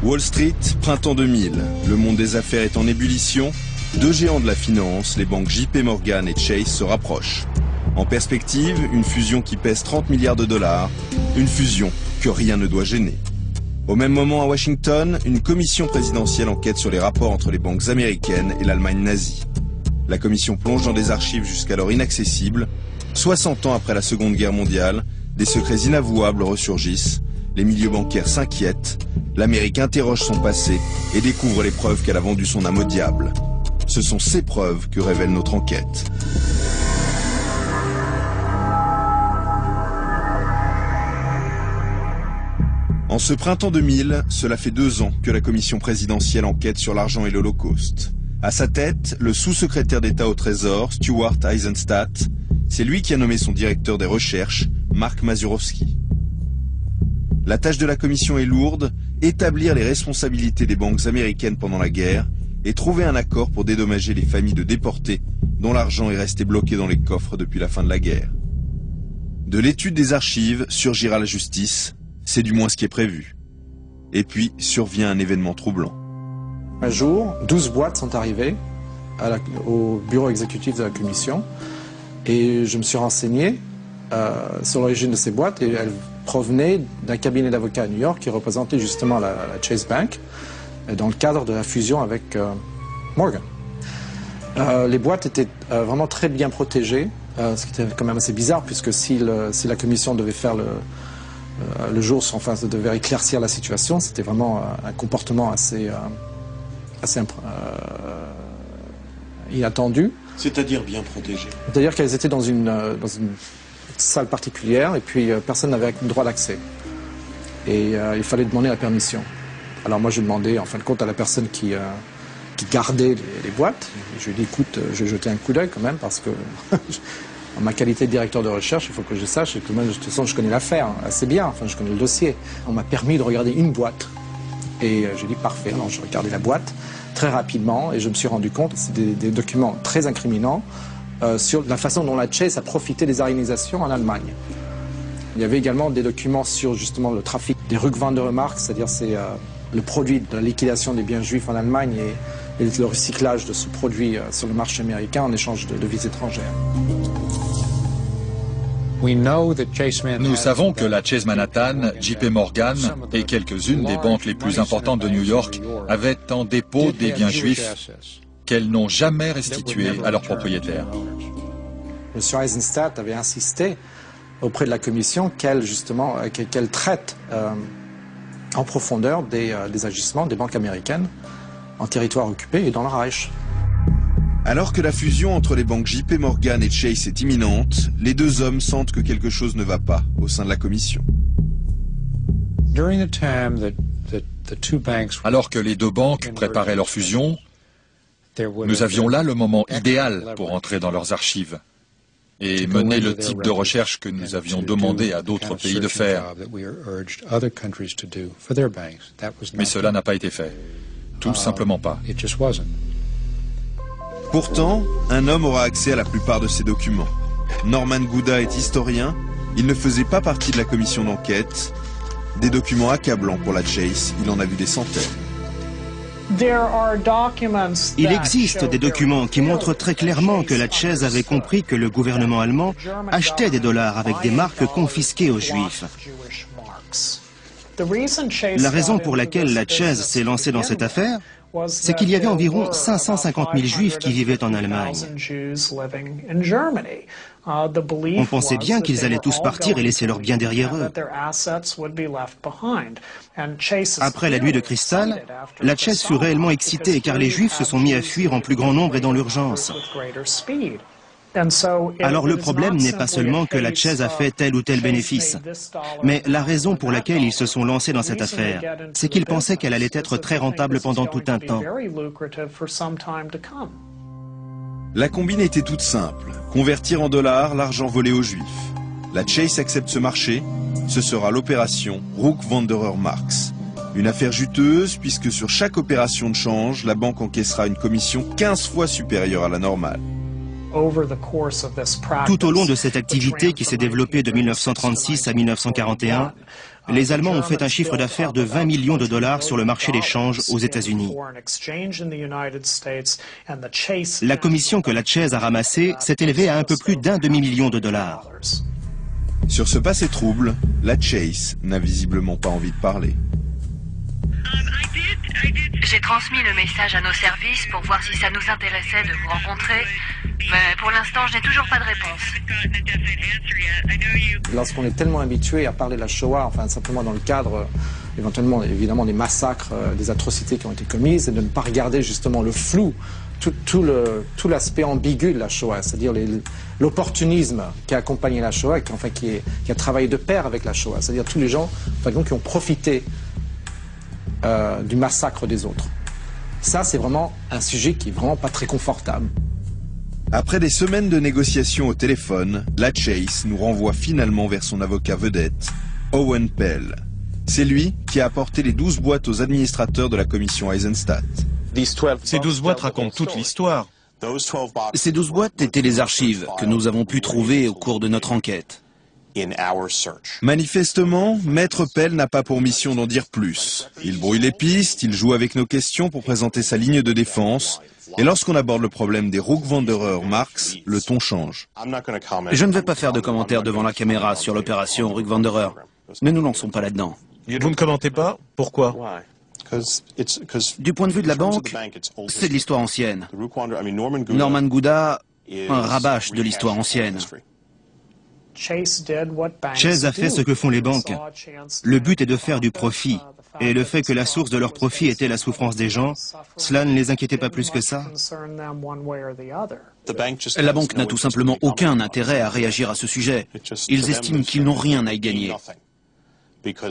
Wall Street, printemps 2000. Le monde des affaires est en ébullition. Deux géants de la finance, les banques JP Morgan et Chase, se rapprochent. En perspective, une fusion qui pèse 30 milliards de dollars. Une fusion que rien ne doit gêner. Au même moment, à Washington, une commission présidentielle enquête sur les rapports entre les banques américaines et l'Allemagne nazie. La commission plonge dans des archives jusqu'alors inaccessibles. 60 ans après la Seconde Guerre mondiale, des secrets inavouables ressurgissent. Les milieux bancaires s'inquiètent. L'Amérique interroge son passé et découvre les preuves qu'elle a vendues son âme au diable. Ce sont ces preuves que révèle notre enquête. En ce printemps 2000, cela fait 2 ans que la commission présidentielle enquête sur l'argent et l'Holocauste. À sa tête, le sous-secrétaire d'État au Trésor, Stuart Eisenstadt. C'est lui qui a nommé son directeur des recherches, Mark Mazurowski. La tâche de la commission est lourde, établir les responsabilités des banques américaines pendant la guerre et trouver un accord pour dédommager les familles de déportés dont l'argent est resté bloqué dans les coffres depuis la fin de la guerre. De l'étude des archives surgira la justice, c'est du moins ce qui est prévu. Et puis survient un événement troublant. Un jour, 12 boîtes sont arrivées au bureau exécutif de la commission et je me suis renseigné sur l'origine de ces boîtes et elles provenaient d'un cabinet d'avocats à New York qui représentait justement la Chase Bank dans le cadre de la fusion avec Morgan. Les boîtes étaient vraiment très bien protégées, ce qui était quand même assez bizarre puisque si la commission devait faire le jour, enfin devait éclaircir la situation, c'était vraiment un comportement assez inattendu. C'est-à-dire bien protégées? C'est-à-dire qu'elles étaient dans une salle particulière et puis personne n'avait droit d'accès. Et il fallait demander la permission. Alors moi j'ai demandé en fin de compte à la personne qui gardait les boîtes. Je lui ai dit écoute, je vais jeter un coup d'œil quand même parce que en ma qualité de directeur de recherche, il faut que je sache et que moi de toute façon je connais l'affaire assez bien, enfin je connais le dossier. On m'a permis de regarder une boîte. Et j'ai dit parfait, alors je regardais la boîte très rapidement et je me suis rendu compte que c'est des documents très incriminants sur la façon dont la Chase a profité des organisations en Allemagne. Il y avait également des documents sur justement le trafic des Rückwandermark, c'est-à-dire c'est le produit de la liquidation des biens juifs en Allemagne et le recyclage de ce produit sur le marché américain en échange de devises étrangères. Nous savons que la Chase Manhattan, JP Morgan et quelques-unes des banques les plus importantes de New York avaient en dépôt des biens juifs qu'elles n'ont jamais restitués à leurs propriétaires. M. Eisenstadt avait insisté auprès de la commission qu'elle traite en profondeur des agissements des banques américaines en territoire occupé et dans le Reich. Alors que la fusion entre les banques JP Morgan et Chase est imminente, les deux hommes sentent que quelque chose ne va pas au sein de la commission. Alors que les deux banques préparaient leur fusion, nous avions là le moment idéal pour entrer dans leurs archives et mener le type de recherche que nous avions demandé à d'autres pays de faire. Mais cela n'a pas été fait. Tout simplement pas. Pourtant, un homme aura accès à la plupart de ces documents. Norman Gouda est historien, il ne faisait pas partie de la commission d'enquête. Des documents accablants pour la Chase, il en a vu des centaines. Il existe des documents qui montrent très clairement que la Chase avait compris que le gouvernement allemand achetait des dollars avec des marques confisquées aux Juifs. La raison pour laquelle la Chase s'est lancée dans cette affaire, c'est qu'il y avait environ 550 000 Juifs qui vivaient en Allemagne. On pensait bien qu'ils allaient tous partir et laisser leurs biens derrière eux. Après la nuit de cristal, la Chase fut réellement excitée car les Juifs se sont mis à fuir en plus grand nombre et dans l'urgence. Alors le problème n'est pas seulement que la Chase a fait tel ou tel bénéfice, mais la raison pour laquelle ils se sont lancés dans cette affaire, c'est qu'ils pensaient qu'elle allait être très rentable pendant tout un temps. La combine était toute simple, convertir en dollars l'argent volé aux Juifs. La Chase accepte ce marché, ce sera l'opération Rückwandermarks. Une affaire juteuse puisque sur chaque opération de change, la banque encaissera une commission 15 fois supérieure à la normale. Tout au long de cette activité qui s'est développée de 1936 à 1941, Les Allemands ont fait un chiffre d'affaires de 20 millions de dollars sur le marché des changes aux États-Unis. La commission que la Chase a ramassée s'est élevée à un peu plus d'1 demi-million de dollars. Sur ce passé trouble, la Chase n'a visiblement pas envie de parler. J'ai transmis le message à nos services pour voir si ça nous intéressait de vous rencontrer, mais pour l'instant, je n'ai toujours pas de réponse. Lorsqu'on est tellement habitué à parler de la Shoah, enfin simplement dans le cadre éventuellement évidemment des massacres, des atrocités qui ont été commises, et de ne pas regarder justement le flou, tout l'aspect ambigu de la Shoah, c'est-à-dire l'opportunisme qui a accompagné la Shoah, qui a travaillé de pair avec la Shoah, c'est-à-dire tous les gens qui ont profité du massacre des autres. Ça, c'est vraiment un sujet qui est vraiment pas très confortable. Après des semaines de négociations au téléphone, la Chase nous renvoie finalement vers son avocat vedette, Owen Pell. C'est lui qui a apporté les 12 boîtes aux administrateurs de la commission Eisenstadt. Ces 12 boîtes racontent toute l'histoire. Ces 12 boîtes étaient les archives que nous avons pu trouver au cours de notre enquête. Manifestement, Maître Pell n'a pas pour mission d'en dire plus. Il brouille les pistes, il joue avec nos questions pour présenter sa ligne de défense. Et lorsqu'on aborde le problème des Ruck-Wanderer Marx, le ton change. Je ne vais pas faire de commentaires devant la caméra sur l'opération Ruck-Wanderer. Ne nous lançons pas là-dedans. Vous ne commentez pas? Pourquoi? Du point de vue de la banque, c'est de l'histoire ancienne. Norman Gouda, un rabâche de l'histoire ancienne. Chase a fait ce que font les banques. Le but est de faire du profit. Et le fait que la source de leur profit était la souffrance des gens, cela ne les inquiétait pas plus que ça. La banque n'a tout simplement aucun intérêt à réagir à ce sujet. Ils estiment qu'ils n'ont rien à y gagner.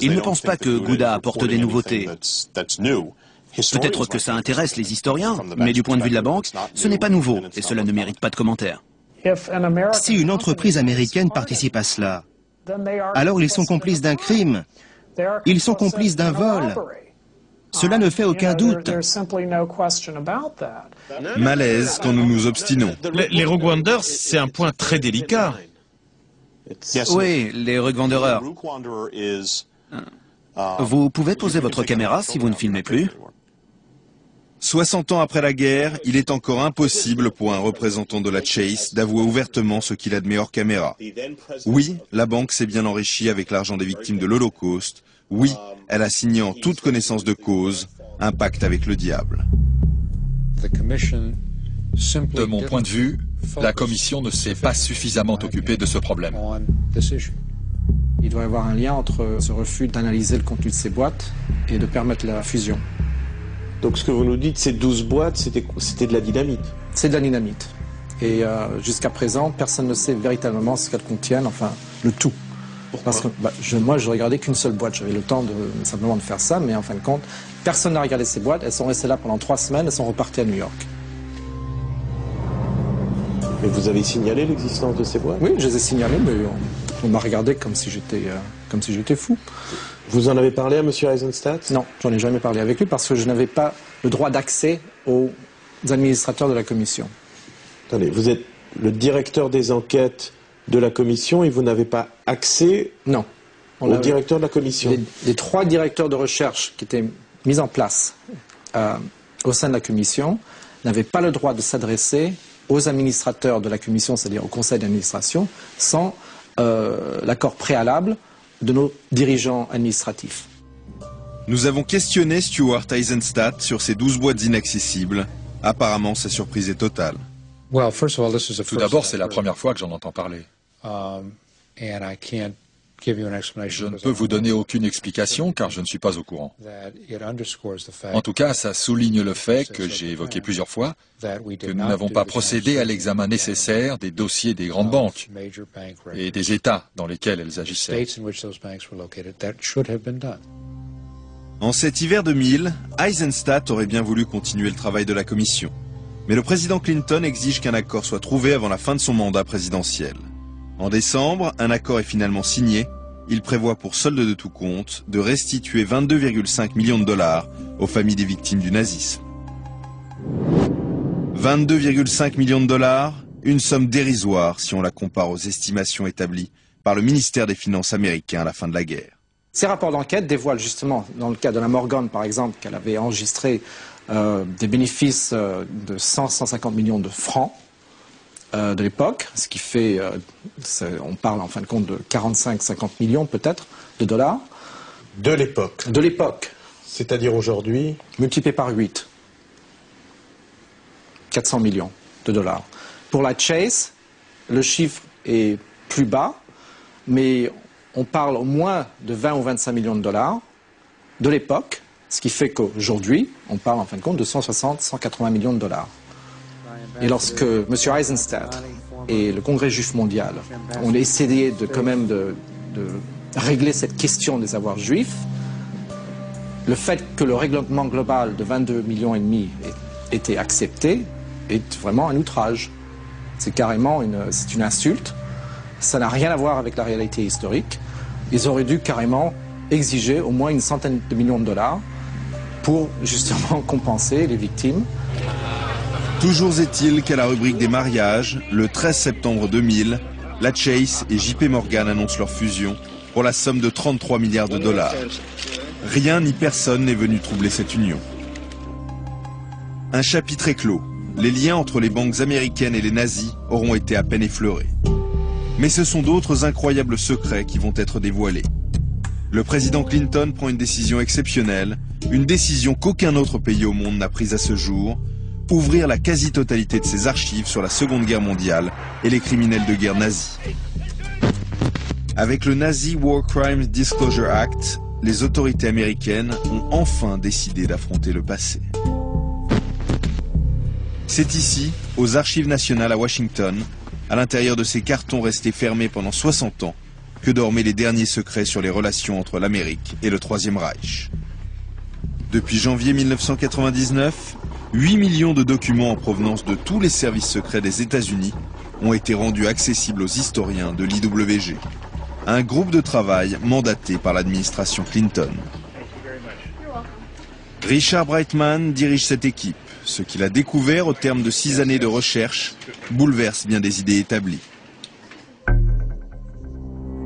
Ils ne pensent pas que Gouda apporte des nouveautés. Peut-être que ça intéresse les historiens, mais du point de vue de la banque, ce n'est pas nouveau et cela ne mérite pas de commentaires. Si une entreprise américaine participe à cela, alors ils sont complices d'un crime. Ils sont complices d'un vol. Cela ne fait aucun doute. Malaise quand nous nous obstinons. Les Ruck-Wanderers, c'est un point très délicat. Oui, les Ruck-Wanderers. Vous pouvez poser votre caméra si vous ne filmez plus. 60 ans après la guerre, il est encore impossible pour un représentant de la Chase d'avouer ouvertement ce qu'il admet hors caméra. Oui, la banque s'est bien enrichie avec l'argent des victimes de l'Holocauste. Oui, elle a signé en toute connaissance de cause un pacte avec le diable. De mon point de vue, la commission ne s'est pas suffisamment occupée de ce problème. Il doit y avoir un lien entre ce refus d'analyser le contenu de ces boîtes et de permettre la fusion. Donc ce que vous nous dites, ces 12 boîtes, c'était de la dynamite? C'est de la dynamite. Et jusqu'à présent, personne ne sait véritablement ce qu'elles contiennent, enfin, le tout. Pourquoi? Parce que moi, je regardais qu'une seule boîte. J'avais le temps simplement de faire ça, mais en fin de compte, personne n'a regardé ces boîtes. Elles sont restées là pendant 3 semaines, elles sont reparties à New York. Mais vous avez signalé l'existence de ces boîtes? Oui, je les ai signalées, mais on m'a regardé comme si j'étais fou. Vous en avez parlé à M. Eisenstadt? Non, j'en ai jamais parlé avec lui parce que je n'avais pas le droit d'accès aux administrateurs de la commission. Attendez, vous êtes le directeur des enquêtes de la commission et vous n'avez pas accès au directeur de la commission? Les 3 directeurs de recherche qui étaient mis en place au sein de la commission n'avaient pas le droit de s'adresser aux administrateurs de la commission, c'est-à-dire au conseil d'administration, sans l'accord préalable de nos dirigeants administratifs. Nous avons questionné Stuart Eisenstadt sur ces 12 boîtes inaccessibles. Apparemment, sa surprise est totale. Tout d'abord, c'est la première fois que j'en entends parler. Je ne peux vous donner aucune explication car je ne suis pas au courant. En tout cas, ça souligne le fait que j'ai évoqué plusieurs fois que nous n'avons pas procédé à l'examen nécessaire des dossiers des grandes banques et des États dans lesquels elles agissaient. En cet hiver 2000, Eisenstadt aurait bien voulu continuer le travail de la commission. Mais le président Clinton exige qu'un accord soit trouvé avant la fin de son mandat présidentiel. En décembre, un accord est finalement signé. Il prévoit pour solde de tout compte de restituer 22,5 millions de dollars aux familles des victimes du nazisme. 22,5 millions de dollars, une somme dérisoire si on la compare aux estimations établies par le ministère des Finances américain à la fin de la guerre. Ces rapports d'enquête dévoilent justement, dans le cas de la Morgan par exemple, qu'elle avait enregistré des bénéfices de 100-150 millions de francs de l'époque, ce qui fait, on parle en fin de compte de 45-50 millions peut-être de dollars. De l'époque. De l'époque. C'est-à-dire aujourd'hui? Multiplié par 8. 400 millions de dollars. Pour la Chase, le chiffre est plus bas, mais on parle au moins de 20 ou 25 millions de dollars de l'époque, ce qui fait qu'aujourd'hui, on parle en fin de compte de 160-180 millions de dollars. Et lorsque M. Eisenstadt et le Congrès juif mondial ont essayé quand même de régler cette question des avoirs juifs, le fait que le règlement global de 22,5 millions ait été accepté est vraiment un outrage. C'est carrément c'est une insulte. Ça n'a rien à voir avec la réalité historique. Ils auraient dû carrément exiger au moins une centaine de millions de dollars pour justement compenser les victimes. Toujours est-il qu'à la rubrique des mariages, le 13 septembre 2000, la Chase et JP Morgan annoncent leur fusion pour la somme de 33 milliards de dollars. Rien ni personne n'est venu troubler cette union. Un chapitre est clos. Les liens entre les banques américaines et les nazis auront été à peine effleurés. Mais ce sont d'autres incroyables secrets qui vont être dévoilés. Le président Clinton prend une décision exceptionnelle, une décision qu'aucun autre pays au monde n'a prise à ce jour, ouvrir la quasi-totalité de ses archives sur la Seconde Guerre mondiale et les criminels de guerre nazis. Avec le Nazi War Crimes Disclosure Act, les autorités américaines ont enfin décidé d'affronter le passé. C'est ici, aux Archives nationales à Washington, à l'intérieur de ces cartons restés fermés pendant 60 ans, que dormaient les derniers secrets sur les relations entre l'Amérique et le Troisième Reich. Depuis janvier 1999, 8 millions de documents en provenance de tous les services secrets des États-Unis ont été rendus accessibles aux historiens de l'IWG, un groupe de travail mandaté par l'administration Clinton. Richard Breitman dirige cette équipe. Ce qu'il a découvert au terme de 6 années de recherche bouleverse bien des idées établies.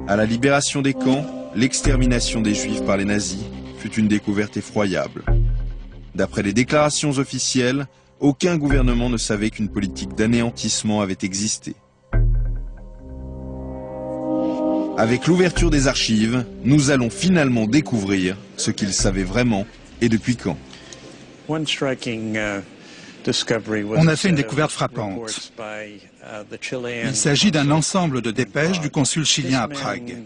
À la libération des camps, l'extermination des Juifs par les nazis fut une découverte effroyable. D'après les déclarations officielles, aucun gouvernement ne savait qu'une politique d'anéantissement avait existé. Avec l'ouverture des archives, nous allons finalement découvrir ce qu'ils savaient vraiment et depuis quand. On a fait une découverte frappante. Il s'agit d'un ensemble de dépêches du consul chilien à Prague.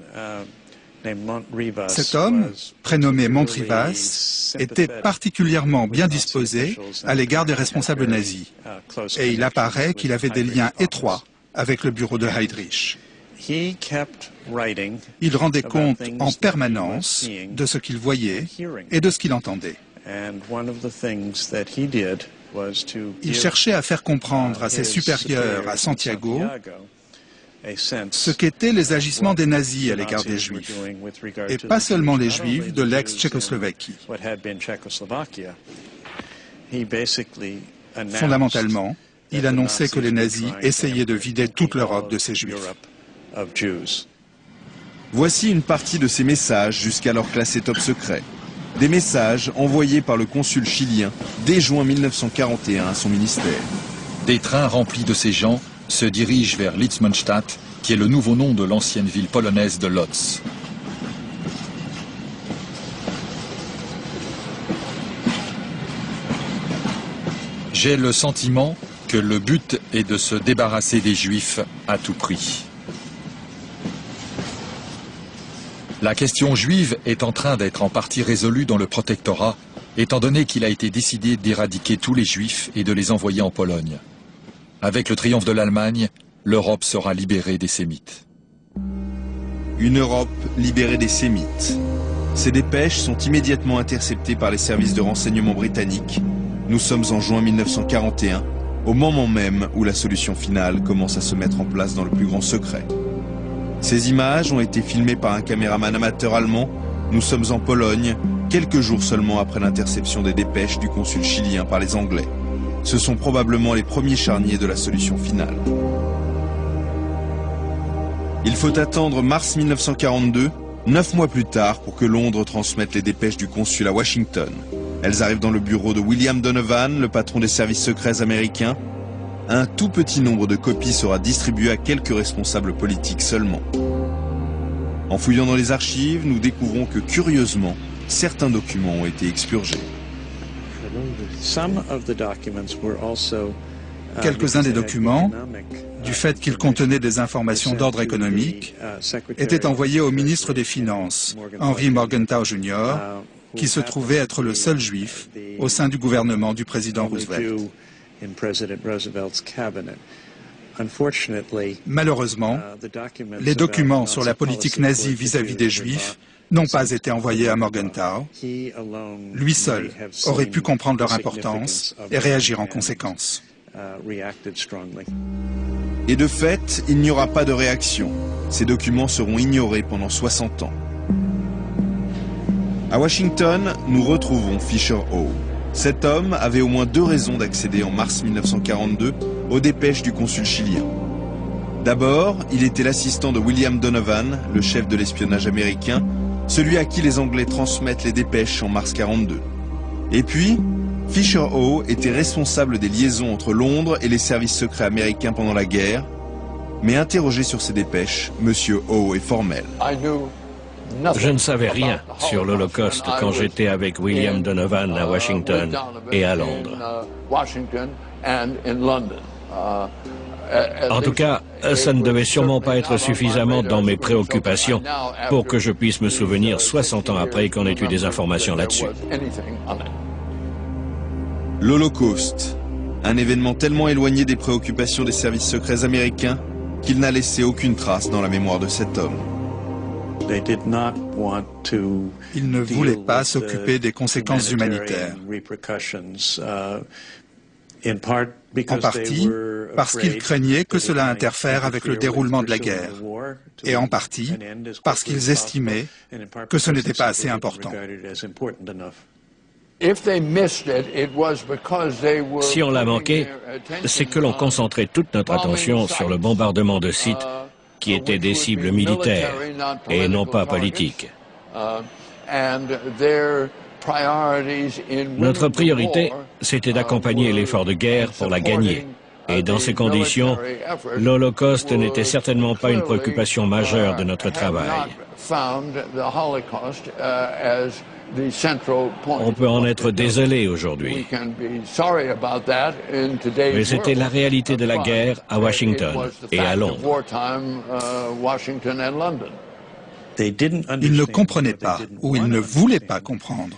Cet homme, prénommé Montrivas, était particulièrement bien disposé à l'égard des responsables nazis. Et il apparaît qu'il avait des liens étroits avec le bureau de Heydrich. Il rendait compte en permanence de ce qu'il voyait et de ce qu'il entendait. Il cherchait à faire comprendre à ses supérieurs à Santiago ce qu'étaient les agissements des nazis à l'égard des Juifs, et pas seulement les Juifs de l'ex-Tchécoslovaquie. Fondamentalement, il annonçait que les nazis essayaient de vider toute l'Europe de ces Juifs. Voici une partie de ces messages jusqu'alors classés top secret. Des messages envoyés par le consul chilien dès juin 1941 à son ministère. Des trains remplis de ces gens se dirigent vers Litzmannstadt, qui est le nouveau nom de l'ancienne ville polonaise de Łódź. J'ai le sentiment que le but est de se débarrasser des Juifs à tout prix. La question juive est en train d'être en partie résolue dans le protectorat, étant donné qu'il a été décidé d'éradiquer tous les Juifs et de les envoyer en Pologne. Avec le triomphe de l'Allemagne, l'Europe sera libérée des Sémites. Une Europe libérée des Sémites. Ces dépêches sont immédiatement interceptées par les services de renseignement britanniques. Nous sommes en juin 1941, au moment même où la solution finale commence à se mettre en place dans le plus grand secret. Ces images ont été filmées par un caméraman amateur allemand. Nous sommes en Pologne, quelques jours seulement après l'interception des dépêches du consul chilien par les Anglais. Ce sont probablement les premiers charniers de la solution finale. Il faut attendre mars 1942 9 mois plus tard pour que Londres transmette les dépêches du consul à Washington. Elles arrivent dans le bureau de William Donovan, le patron des services secrets américains. Un tout petit nombre de copies sera distribué à quelques responsables politiques seulement. En fouillant dans les archives, nous découvrons que, curieusement, certains documents ont été expurgés. Quelques-uns des documents, du fait qu'ils contenaient des informations d'ordre économique, étaient envoyés au ministre des Finances, Henry Morgenthau Jr., qui se trouvait être le seul juif au sein du gouvernement du président Roosevelt. Malheureusement, les documents sur la politique nazie vis-à-vis des Juifs n'ont pas été envoyés à Morgenthau. Lui seul aurait pu comprendre leur importance et réagir en conséquence. Et de fait, il n'y aura pas de réaction. Ces documents seront ignorés pendant 60 ans. À Washington, nous retrouvons Fisher Howe. Cet homme avait au moins 2 raisons d'accéder en mars 1942 aux dépêches du consul chilien. D'abord, il était l'assistant de William Donovan, le chef de l'espionnage américain, celui à qui les Anglais transmettent les dépêches en mars 1942. Et puis, Fisher Howe était responsable des liaisons entre Londres et les services secrets américains pendant la guerre, mais interrogé sur ces dépêches, M. Howe est formel. Je ne savais rien sur l'Holocauste quand j'étais avec William Donovan à Washington et à Londres. En tout cas, ça ne devait sûrement pas être suffisamment dans mes préoccupations pour que je puisse me souvenir 60 ans après qu'on ait eu des informations là-dessus. L'Holocauste, un événement tellement éloigné des préoccupations des services secrets américains qu'il n'a laissé aucune trace dans la mémoire de cet homme. Ils ne voulaient pas s'occuper des conséquences humanitaires. En partie parce qu'ils craignaient que cela interfère avec le déroulement de la guerre, et en partie parce qu'ils estimaient que ce n'était pas assez important. Si on l'a manqué, c'est que l'on concentrait toute notre attention sur le bombardement de sites qui étaient des cibles militaires et non pas politiques. Notre priorité, c'était d'accompagner l'effort de guerre pour la gagner. Et dans ces conditions, l'Holocauste n'était certainement pas une préoccupation majeure de notre travail. On peut en être désolé aujourd'hui. Mais c'était la réalité de la guerre à Washington et à Londres. Ils ne comprenaient pas, ou ils ne voulaient pas comprendre,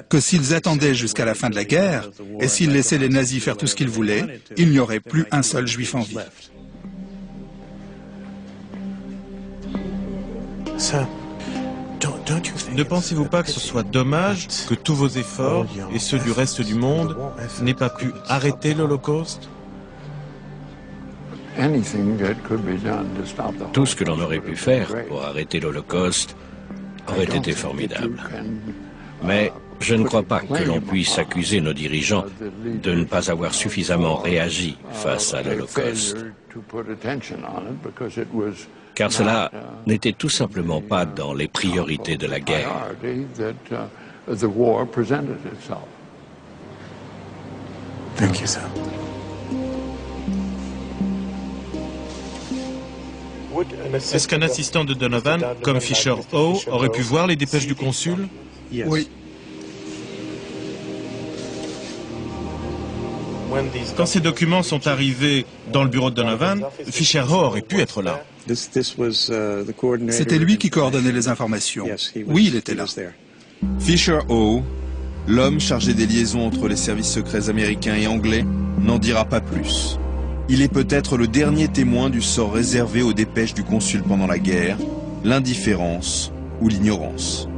que s'ils attendaient jusqu'à la fin de la guerre, et s'ils laissaient les nazis faire tout ce qu'ils voulaient, il n'y aurait plus un seul juif en vie. Ne pensez-vous pas que ce soit dommage que tous vos efforts et ceux du reste du monde n'aient pas pu arrêter l'Holocauste? Tout ce que l'on aurait pu faire pour arrêter l'Holocauste aurait été formidable. Mais je ne crois pas que l'on puisse accuser nos dirigeants de ne pas avoir suffisamment réagi face à l'Holocauste. Car cela n'était tout simplement pas dans les priorités de la guerre. Est-ce qu'un assistant de Donovan, comme Fisher Howe, aurait pu voir les dépêches du consul? Oui. Quand ces documents sont arrivés dans le bureau de Donovan, Fisher Howe aurait pu être là. C'était lui qui coordonnait les informations. Oui, il était là. Fisher Howe, l'homme chargé des liaisons entre les services secrets américains et anglais, n'en dira pas plus. Il est peut-être le dernier témoin du sort réservé aux dépêches du consul pendant la guerre, l'indifférence ou l'ignorance.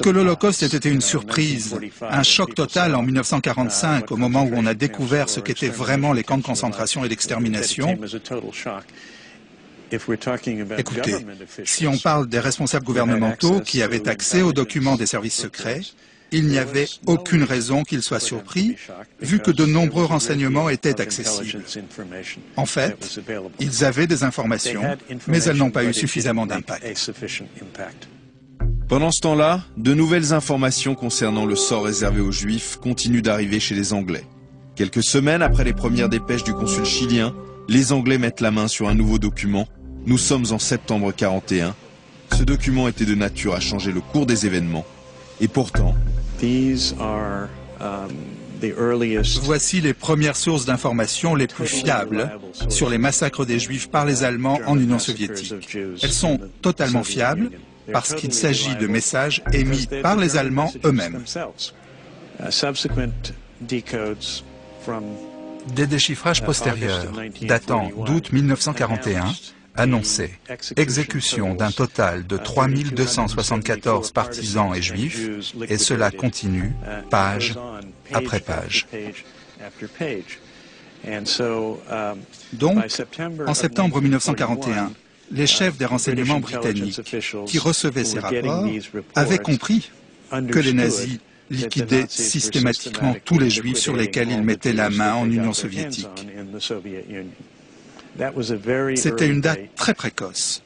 Que l'Holocauste ait été une surprise, un choc total en 1945, au moment où on a découvert ce qu'étaient vraiment les camps de concentration et d'extermination. Écoutez, si on parle des responsables gouvernementaux qui avaient accès aux documents des services secrets, il n'y avait aucune raison qu'ils soient surpris, vu que de nombreux renseignements étaient accessibles. En fait, ils avaient des informations, mais elles n'ont pas eu suffisamment d'impact. Pendant ce temps-là, de nouvelles informations concernant le sort réservé aux Juifs continuent d'arriver chez les Anglais. Quelques semaines après les premières dépêches du consul chilien, les Anglais mettent la main sur un nouveau document. Nous sommes en septembre 41. Ce document était de nature à changer le cours des événements. Et pourtant... Voici les premières sources d'informations les plus fiables sur les massacres des Juifs par les Allemands en Union soviétique. Elles sont totalement fiables parce qu'il s'agit de messages émis par les Allemands eux-mêmes. Des déchiffrages postérieurs, datant d'août 1941, annonçaient exécution d'un total de 3274 partisans et juifs, et cela continue page après page. Donc, en septembre 1941, les chefs des renseignements britanniques qui recevaient ces rapports avaient compris que les nazis liquidaient systématiquement tous les juifs sur lesquels ils mettaient la main en Union soviétique. C'était une date très précoce.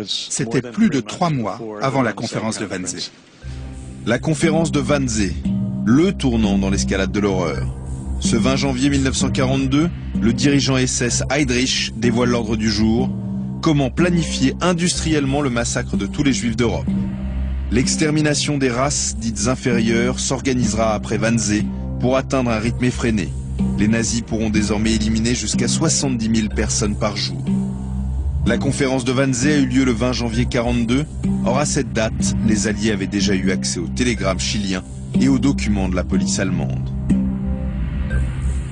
C'était plus de 3 mois avant la conférence de Wannsee. La conférence de Wannsee, le tournant dans l'escalade de l'horreur. Ce 20 janvier 1942, le dirigeant SS Heydrich dévoile l'ordre du jour. Comment planifier industriellement le massacre de tous les Juifs d'Europe. L'extermination des races dites inférieures s'organisera après Wannsee pour atteindre un rythme effréné. Les nazis pourront désormais éliminer jusqu'à 70 000 personnes par jour. La conférence de Wannsee a eu lieu le 20 janvier 1942. Or, à cette date, les Alliés avaient déjà eu accès aux télégrammes chiliens et aux documents de la police allemande.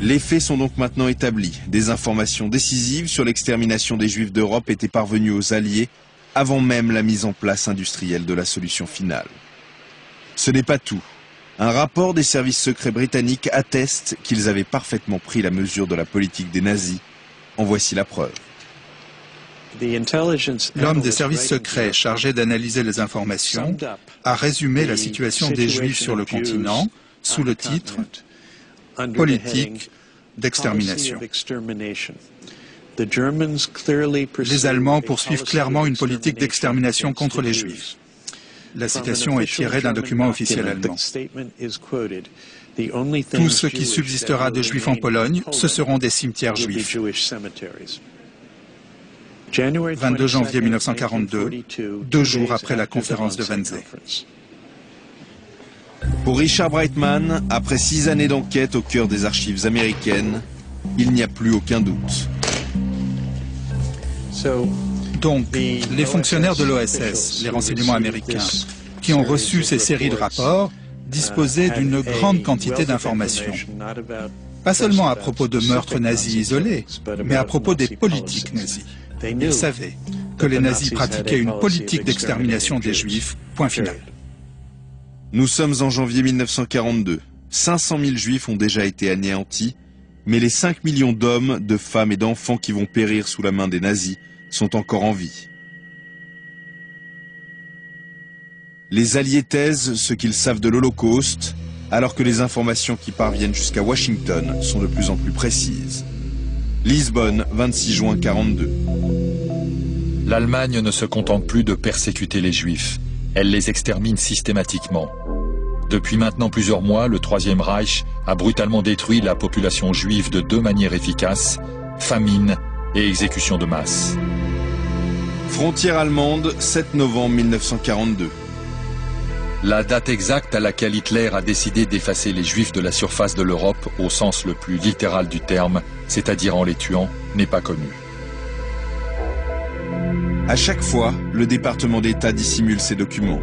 Les faits sont donc maintenant établis. Des informations décisives sur l'extermination des Juifs d'Europe étaient parvenues aux Alliés avant même la mise en place industrielle de la solution finale. Ce n'est pas tout. Un rapport des services secrets britanniques atteste qu'ils avaient parfaitement pris la mesure de la politique des nazis. En voici la preuve. L'homme des services secrets chargé d'analyser les informations a résumé la situation des Juifs sur le continent sous le titre « Politique d'extermination ». Les Allemands poursuivent clairement une politique d'extermination contre les Juifs. La citation est tirée d'un document officiel allemand. Tout ce qui subsistera de Juifs en Pologne, ce seront des cimetières juifs. 22 janvier 1942, 2 jours après la conférence de Wannsee. Pour Richard Breitman, après 6 années d'enquête au cœur des archives américaines, il n'y a plus aucun doute. Donc, les fonctionnaires de l'OSS, les renseignements américains, qui ont reçu ces séries de rapports, disposaient d'une grande quantité d'informations. Pas seulement à propos de meurtres nazis isolés, mais à propos des politiques nazies. Ils savaient que les nazis pratiquaient une politique d'extermination des Juifs, point final. Nous sommes en janvier 1942. 500 000 Juifs ont déjà été anéantis, mais les 5 millions d'hommes, de femmes et d'enfants qui vont périr sous la main des nazis sont encore en vie. Les Alliés taisent ce qu'ils savent de l'Holocauste, alors que les informations qui parviennent jusqu'à Washington sont de plus en plus précises. Lisbonne, 26 juin 1942. L'Allemagne ne se contente plus de persécuter les Juifs. Elle les extermine systématiquement. Depuis maintenant plusieurs mois, le Troisième Reich a brutalement détruit la population juive de 2 manières efficaces, famine et exécution de masse. Frontière allemande, 7 novembre 1942. La date exacte à laquelle Hitler a décidé d'effacer les Juifs de la surface de l'Europe au sens le plus littéral du terme, c'est-à-dire en les tuant, n'est pas connue. À chaque fois, le département d'État dissimule ses documents.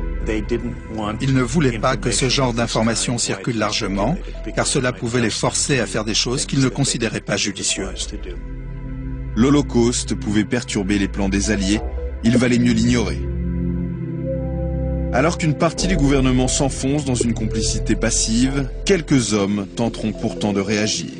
Ils ne voulaient pas que ce genre d'informations circule largement, car cela pouvait les forcer à faire des choses qu'ils ne considéraient pas judicieuses. L'Holocauste pouvait perturber les plans des Alliés, il valait mieux l'ignorer. Alors qu'une partie du gouvernement s'enfonce dans une complicité passive, quelques hommes tenteront pourtant de réagir.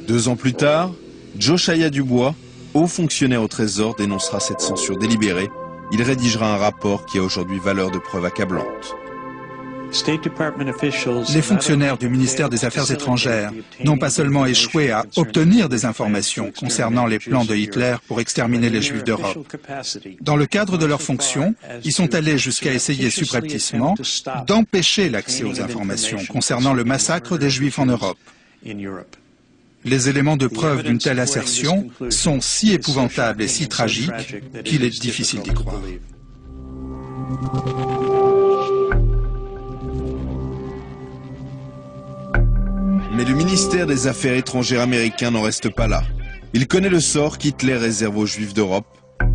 2 ans plus tard, Josiah Dubois, haut fonctionnaire au Trésor, dénoncera cette censure délibérée. Il rédigera un rapport qui a aujourd'hui valeur de preuve accablante. Les fonctionnaires du ministère des Affaires étrangères n'ont pas seulement échoué à obtenir des informations concernant les plans de Hitler pour exterminer les Juifs d'Europe. Dans le cadre de leurs fonctions, ils sont allés jusqu'à essayer subrepticement d'empêcher l'accès aux informations concernant le massacre des Juifs en Europe. Les éléments de preuve d'une telle assertion sont si épouvantables et si tragiques qu'il est difficile d'y croire. Mais le ministère des Affaires étrangères américain n'en reste pas là. Il connaît le sort qu'Hitler réserve aux Juifs d'Europe,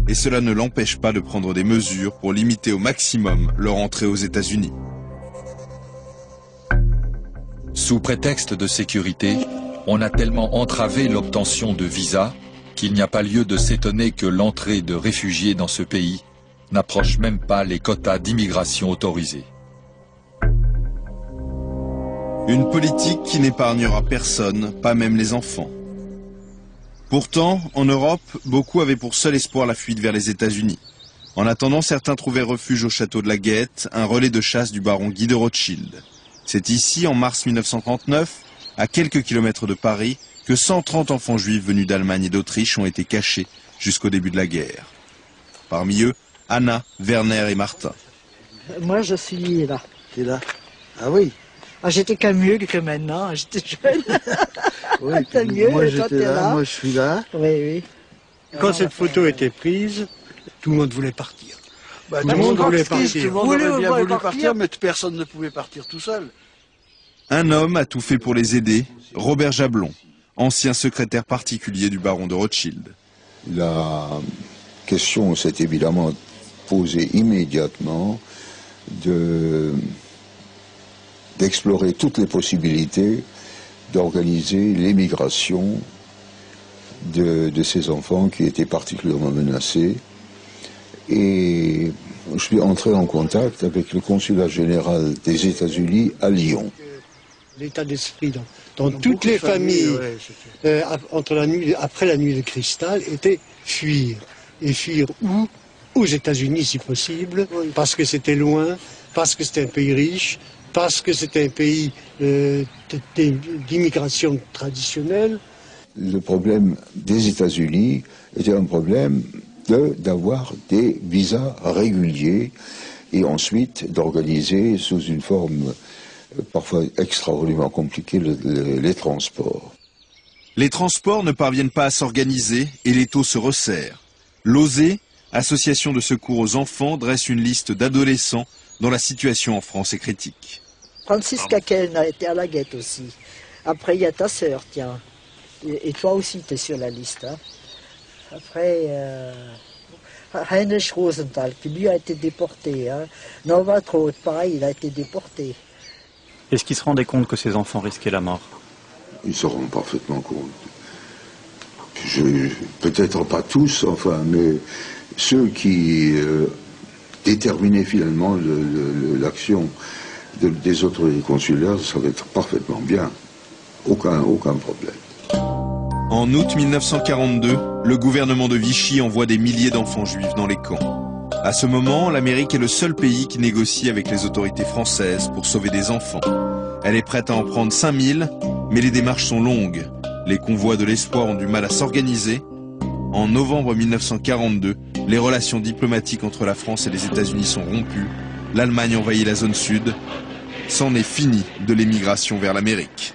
et cela ne l'empêche pas de prendre des mesures pour limiter au maximum leur entrée aux États-Unis. Sous prétexte de sécurité, on a tellement entravé l'obtention de visas qu'il n'y a pas lieu de s'étonner que l'entrée de réfugiés dans ce pays n'approche même pas les quotas d'immigration autorisés. Une politique qui n'épargnera personne, pas même les enfants. Pourtant, en Europe, beaucoup avaient pour seul espoir la fuite vers les États-Unis. En attendant, certains trouvaient refuge au château de la Guette, un relais de chasse du baron Guy de Rothschild. C'est ici, en mars 1939, à quelques kilomètres de Paris, que 130 enfants juifs venus d'Allemagne et d'Autriche ont été cachés jusqu'au début de la guerre. Parmi eux, Anna, Werner et Martin. Moi, je suis là. T'es là? Ah oui. Ah, j'étais quand mieux que maintenant, j'étais jeune. Oui, mieux, moi j'étais là, moi je suis là. Oui, oui. Quand cette photo était prise, tout le monde voulait partir. Tout le monde voulait partir. Tout le monde aurait bien voulu partir, mais personne ne pouvait partir tout seul. Un homme a tout fait pour les aider, Robert Jablon, ancien secrétaire particulier du baron de Rothschild. La question s'est évidemment posée immédiatement d'explorer toutes les possibilités d'organiser l'émigration de ces enfants qui étaient particulièrement menacés. Et je suis entré en contact avec le consulat général des États-Unis à Lyon. L'état d'esprit dans toutes les familles après la nuit de cristal était fuir. Et fuir où? Aux États-Unis si possible, parce que c'était loin, parce que c'était un pays riche, parce que c'était un pays d'immigration traditionnelle. Le problème des États-Unis était un problème d'avoir des visas réguliers et ensuite d'organiser sous une forme parfois extraordinairement compliquée les transports. Les transports ne parviennent pas à s'organiser et les taux se resserrent. L'OSE, Association de secours aux enfants, dresse une liste d'adolescents dont la situation en France est critique. Francis Caquel a été à la Guette aussi. Après, il y a ta sœur, tiens. Et toi aussi, tu es sur la liste. Hein. Après, Heinrich Rosenthal, qui lui a été déporté. Hein. Novatrot, pareil, il a été déporté. Est-ce qu'ils se rendaient compte que ces enfants risquaient la mort? Ils se rendent parfaitement compte. Peut-être pas tous, enfin, mais ceux qui déterminaient finalement l'action des autorités consulaires savaient parfaitement bien. Aucun problème. En août 1942, le gouvernement de Vichy envoie des milliers d'enfants juifs dans les camps. À ce moment, l'Amérique est le seul pays qui négocie avec les autorités françaises pour sauver des enfants. Elle est prête à en prendre 5000, mais les démarches sont longues. Les convois de l'espoir ont du mal à s'organiser. En novembre 1942, les relations diplomatiques entre la France et les États-Unis sont rompues. L'Allemagne envahit la zone sud. C'en est fini de l'émigration vers l'Amérique.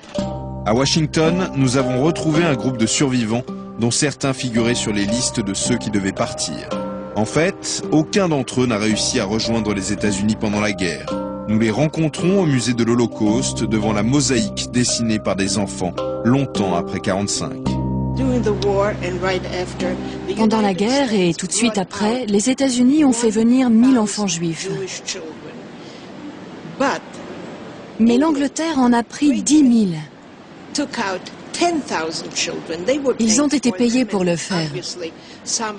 À Washington, nous avons retrouvé un groupe de survivants dont certains figuraient sur les listes de ceux qui devaient partir. En fait, aucun d'entre eux n'a réussi à rejoindre les États-Unis pendant la guerre. Nous les rencontrons au musée de l'Holocauste devant la mosaïque dessinée par des enfants, longtemps après 1945. Pendant la guerre et tout de suite après, les États-Unis ont fait venir 1000 enfants juifs. Mais l'Angleterre en a pris 10 000. Ils ont été payés pour le faire.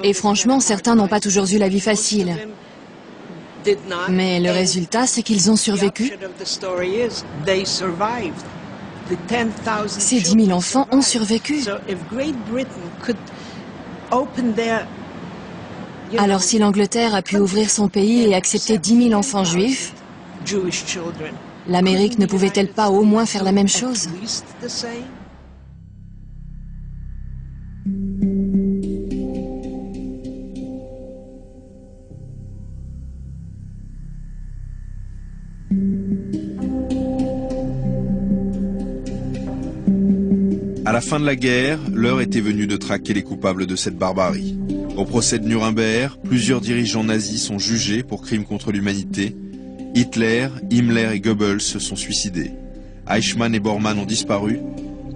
Et franchement, certains n'ont pas toujours eu la vie facile. Mais le résultat, c'est qu'ils ont survécu. Ces 10 000 enfants ont survécu. Alors si l'Angleterre a pu ouvrir son pays et accepter 10 000 enfants juifs, L'Amérique ne pouvait-elle pas au moins faire la même chose? À la fin de la guerre, l'heure était venue de traquer les coupables de cette barbarie. Au procès de Nuremberg, plusieurs dirigeants nazis sont jugés pour crimes contre l'humanité. Hitler, Himmler et Goebbels se sont suicidés. Eichmann et Bormann ont disparu.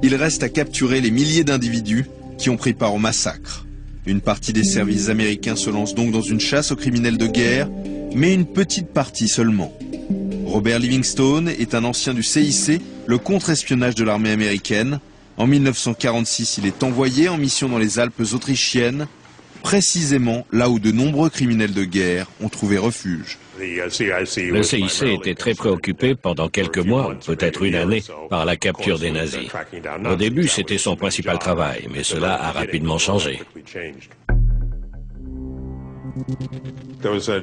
Il reste à capturer les milliers d'individus qui ont pris part au massacre. Une partie des services américains se lance donc dans une chasse aux criminels de guerre, mais une petite partie seulement. Robert Livingstone est un ancien du CIC, le contre-espionnage de l'armée américaine. En 1946, il est envoyé en mission dans les Alpes autrichiennes, précisément là où de nombreux criminels de guerre ont trouvé refuge. Le CIC était très préoccupé pendant quelques mois, peut-être une année, par la capture des nazis. Au début, c'était son principal travail, mais cela a rapidement changé.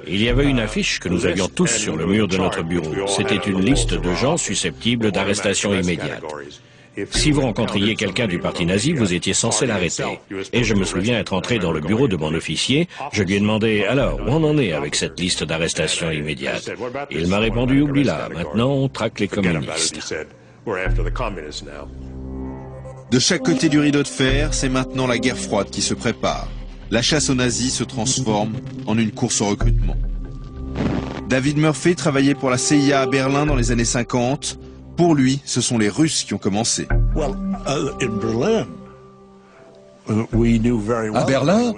Il y avait une affiche que nous avions tous sur le mur de notre bureau. C'était une liste de gens susceptibles d'arrestation immédiate. Si vous rencontriez quelqu'un du parti nazi, vous étiez censé l'arrêter. Et je me souviens être entré dans le bureau de mon officier. Je lui ai demandé, alors, où on en est avec cette liste d'arrestation immédiate? Il m'a répondu, oublie-la, maintenant on traque les communistes. De chaque côté du rideau de fer, c'est maintenant la guerre froide qui se prépare. La chasse aux nazis se transforme en une course au recrutement. David Murphy travaillait pour la CIA à Berlin dans les années 50. Pour lui, ce sont les Russes qui ont commencé. À Berlin,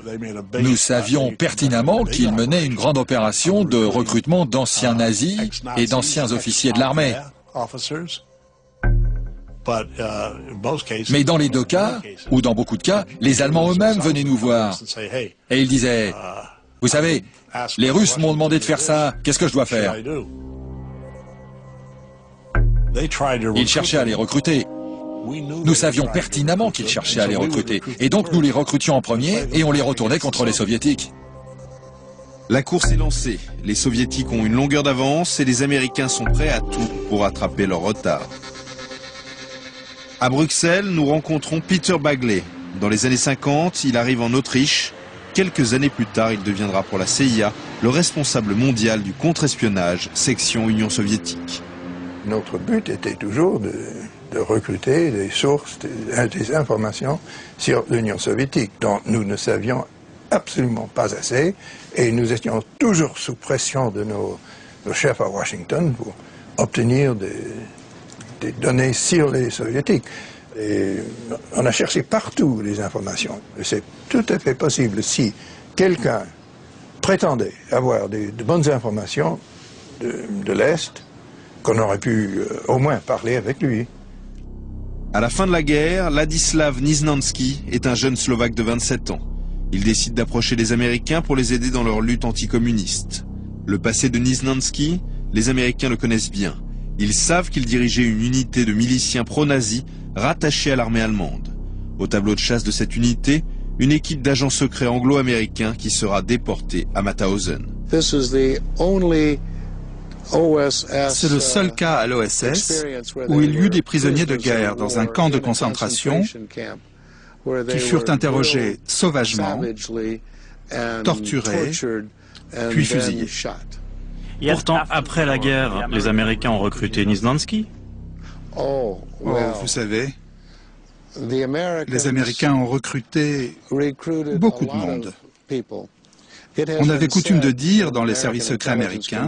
nous savions pertinemment qu'ils menaient une grande opération de recrutement d'anciens nazis et d'anciens officiers de l'armée. Mais dans les deux cas, ou dans beaucoup de cas, les Allemands eux-mêmes venaient nous voir. Et ils disaient, vous savez, les Russes m'ont demandé de faire ça, qu'est-ce que je dois faire? Ils cherchaient à les recruter. Nous savions pertinemment qu'ils cherchaient à les recruter. Et donc nous les recrutions en premier et on les retournait contre les soviétiques. La course est lancée. Les soviétiques ont une longueur d'avance et les Américains sont prêts à tout pour rattraper leur retard. À Bruxelles, nous rencontrons Peter Bagley. Dans les années 50, il arrive en Autriche. Quelques années plus tard, il deviendra pour la CIA le responsable mondial du contre-espionnage, section Union soviétique. Notre but était toujours de recruter des sources, des informations sur l'Union soviétique, dont nous ne savions absolument pas assez, et nous étions toujours sous pression de nos chefs à Washington pour obtenir des données sur les soviétiques. Et on a cherché partout les informations. C'est tout à fait possible si quelqu'un prétendait avoir de bonnes informations de l'Est, qu'on aurait pu au moins parler avec lui. À la fin de la guerre, Ladislav Niznanski est un jeune Slovaque de 27 ans. Il décide d'approcher les Américains pour les aider dans leur lutte anticommuniste. Le passé de Niznanski, les Américains le connaissent bien. Ils savent qu'il dirigeait une unité de miliciens pro-nazis rattachée à l'armée allemande. Au tableau de chasse de cette unité, une équipe d'agents secrets anglo-américains qui sera déportée à Mauthausen. C'est le seul cas à l'OSS où il y eut des prisonniers de guerre dans un camp de concentration qui furent interrogés sauvagement, torturés, puis fusillés. Pourtant, après la guerre, les Américains ont recruté Niznanski. Oh, vous savez, les Américains ont recruté beaucoup de monde. On avait coutume de dire dans les services secrets américains,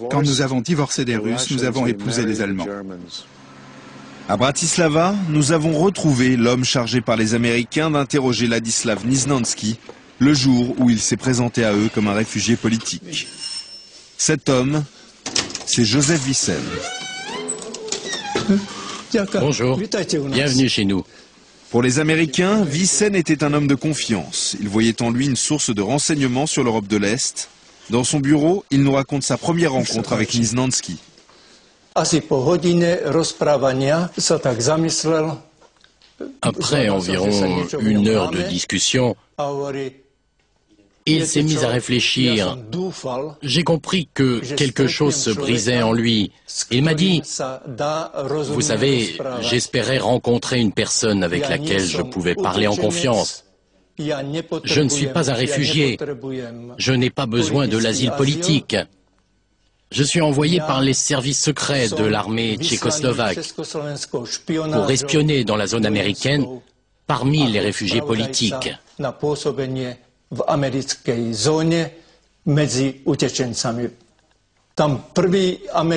quand nous avons divorcé des Russes, nous avons épousé les Allemands. À Bratislava, nous avons retrouvé l'homme chargé par les Américains d'interroger Ladislav Niznanski le jour où il s'est présenté à eux comme un réfugié politique. Cet homme, c'est Joseph Wissen. Bonjour, bienvenue chez nous. Pour les Américains, Wissen était un homme de confiance. Ils voyaient en lui une source de renseignements sur l'Europe de l'Est. Dans son bureau, il nous raconte sa première rencontre avec Niznanski. Après environ une heure de discussion, Il s'est mis à réfléchir. J'ai compris que quelque chose se brisait en lui. Il m'a dit, « Vous savez, j'espérais rencontrer une personne avec laquelle je pouvais parler en confiance. Je ne suis pas un réfugié. Je n'ai pas besoin de l'asile politique. Je suis envoyé par les services secrets de l'armée tchécoslovaque pour espionner dans la zone américaine parmi les réfugiés politiques. »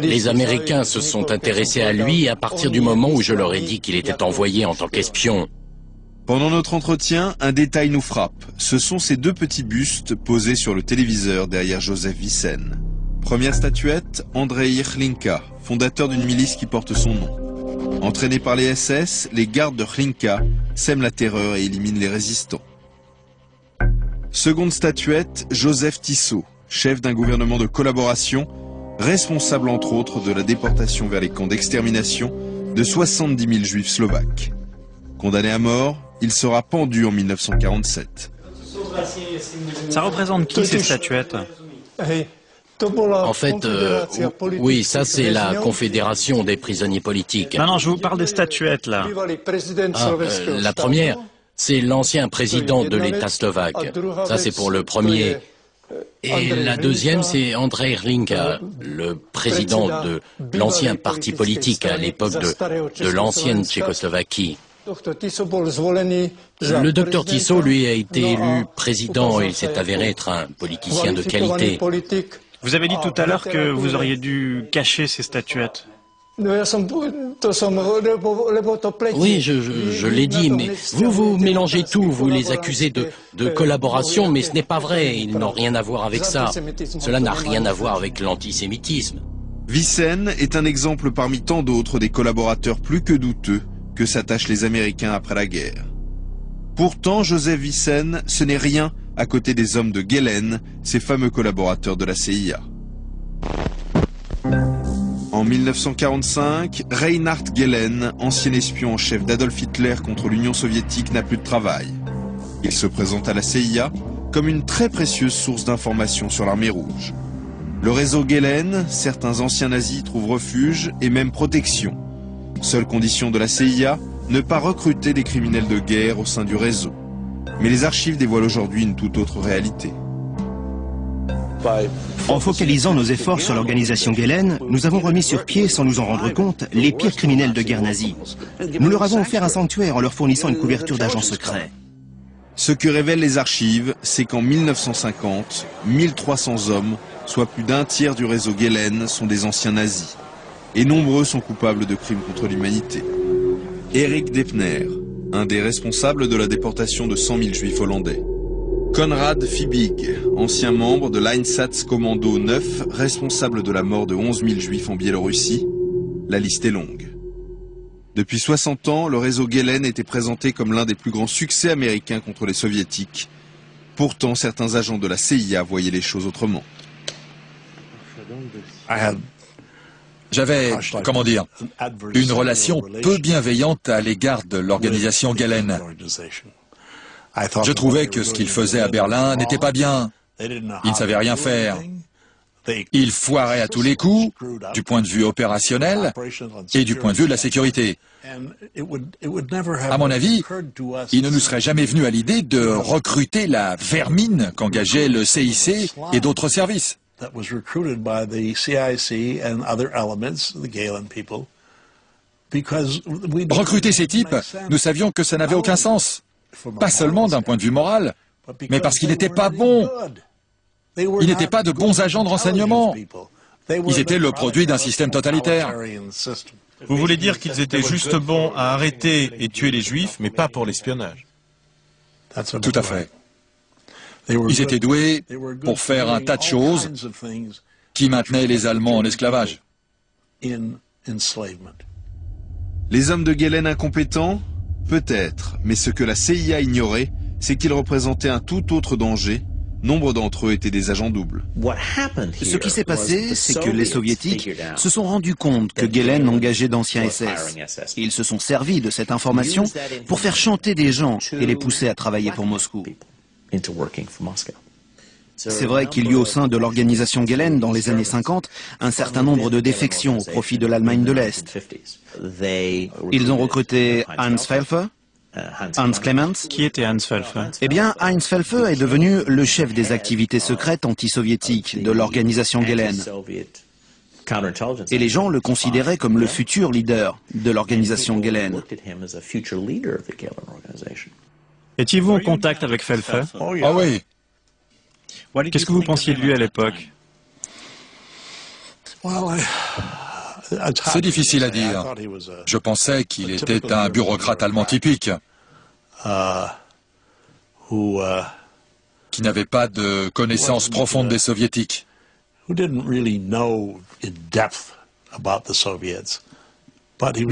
Les Américains se sont intéressés à lui à partir du moment où je leur ai dit qu'il était envoyé en tant qu'espion. Pendant notre entretien, un détail nous frappe. Ce sont ces deux petits bustes posés sur le téléviseur derrière Joseph Vysen. Première statuette, Andrei Hlinka, fondateur d'une milice qui porte son nom. Entraînés par les SS, les gardes de Hlinka sèment la terreur et éliminent les résistants. Seconde statuette, Joseph Tiso, chef d'un gouvernement de collaboration, responsable entre autres de la déportation vers les camps d'extermination de 70 000 juifs slovaques. Condamné à mort, il sera pendu en 1947. Ça représente qui ces statuettes? En fait, oui, ça c'est la Confédération des prisonniers politiques. Non, je vous parle des statuettes là. La première, c'est l'ancien président de l'État slovaque. Ça c'est pour le premier. Et la deuxième, c'est Andrei Hlinka, le président de l'ancien parti politique à l'époque de l'ancienne Tchécoslovaquie. Le docteur Tiso, lui, a été élu président et il s'est avéré être un politicien de qualité. Vous avez dit tout à l'heure que vous auriez dû cacher ces statuettes. Oui, je l'ai dit, mais vous mélangez tout, vous les accusez de collaboration, mais ce n'est pas vrai, ils n'ont rien à voir avec ça. Cela n'a rien à voir avec l'antisémitisme. Vysen est un exemple parmi tant d'autres des collaborateurs plus que douteux que s'attachent les Américains après la guerre. Pourtant, Joseph Vysen, ce n'est rien à côté des hommes de Gehlen, ces fameux collaborateurs de la CIA. En 1945, Reinhard Gehlen, ancien espion en chef d'Adolf Hitler contre l'Union soviétique, n'a plus de travail. Il se présente à la CIA comme une très précieuse source d'informations sur l'armée rouge. Le réseau Gehlen, certains anciens nazis trouvent refuge et même protection. Seule condition de la CIA, ne pas recruter des criminels de guerre au sein du réseau. Mais les archives dévoilent aujourd'hui une toute autre réalité. En focalisant nos efforts sur l'organisation Gehlen, nous avons remis sur pied, sans nous en rendre compte, les pires criminels de guerre nazis. Nous leur avons offert un sanctuaire en leur fournissant une couverture d'agents secrets. Ce que révèlent les archives, c'est qu'en 1950, 1300 hommes, soit plus d'un tiers du réseau Gehlen, sont des anciens nazis. Et nombreux sont coupables de crimes contre l'humanité. Eric Depner, un des responsables de la déportation de 100 000 juifs hollandais. Konrad Fiebig, ancien membre de l'Einsatzkommando 9, responsable de la mort de 11 000 juifs en Biélorussie. La liste est longue. Depuis 60 ans, le réseau Gehlen était présenté comme l'un des plus grands succès américains contre les soviétiques. Pourtant, certains agents de la CIA voyaient les choses autrement. J'avais, comment dire, une relation peu bienveillante à l'égard de l'organisation Gehlen. Je trouvais que ce qu'ils faisaient à Berlin n'était pas bien. Ils ne savaient rien faire. Ils foiraient à tous les coups, du point de vue opérationnel et du point de vue de la sécurité. À mon avis, il ne nous serait jamais venu à l'idée de recruter la vermine qu'engageait le CIC et d'autres services. Recruter ces types, nous savions que ça n'avait aucun sens. Pas seulement d'un point de vue moral, mais parce qu'ils n'étaient pas bons. Ils n'étaient pas de bons agents de renseignement. Ils étaient le produit d'un système totalitaire. Vous voulez dire qu'ils étaient juste bons à arrêter et tuer les juifs, mais pas pour l'espionnage? Tout à fait. Ils étaient doués pour faire un tas de choses qui maintenaient les Allemands en esclavage. Les hommes de Gehlen incompétents? Peut-être, mais ce que la CIA ignorait, c'est qu'ils représentaient un tout autre danger. Nombre d'entre eux étaient des agents doubles. Ce qui s'est passé, c'est que les soviétiques se sont rendus compte que Gehlen engageait d'anciens SS. Ils se sont servis de cette information pour faire chanter des gens et les pousser à travailler pour Moscou. C'est vrai qu'il y eut au sein de l'organisation Gehlen, dans les années 50, un certain nombre de défections au profit de l'Allemagne de l'Est. Ils ont recruté Hans Felfer, Hans Clemens. Qui était Hans Felfer? Eh bien, Heinz Felfer est devenu le chef des activités secrètes anti-soviétiques de l'organisation Gehlen. Et les gens le considéraient comme le futur leader de l'organisation Gehlen. Étiez-vous en contact avec Felfer? Ah oui. Qu'est-ce que vous pensiez de lui à l'époque? C'est difficile à dire. Je pensais qu'il était un bureaucrate allemand typique, qui n'avait pas de connaissance profonde des soviétiques. Mais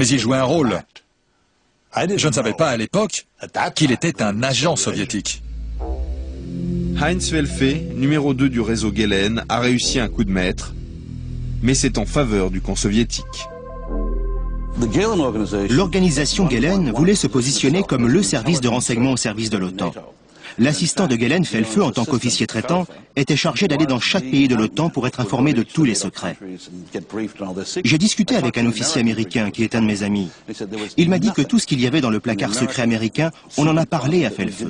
il jouait un rôle. Je ne savais pas à l'époque qu'il était un agent soviétique. Heinz Felfer, numéro 2 du réseau Gehlen, a réussi un coup de maître, mais c'est en faveur du camp soviétique. L'organisation Gehlen voulait se positionner comme le service de renseignement au service de l'OTAN. L'assistant de Gehlen, Felfer, en tant qu'officier traitant, était chargé d'aller dans chaque pays de l'OTAN pour être informé de tous les secrets. J'ai discuté avec un officier américain qui est un de mes amis. Il m'a dit que tout ce qu'il y avait dans le placard secret américain, on en a parlé à Felfer.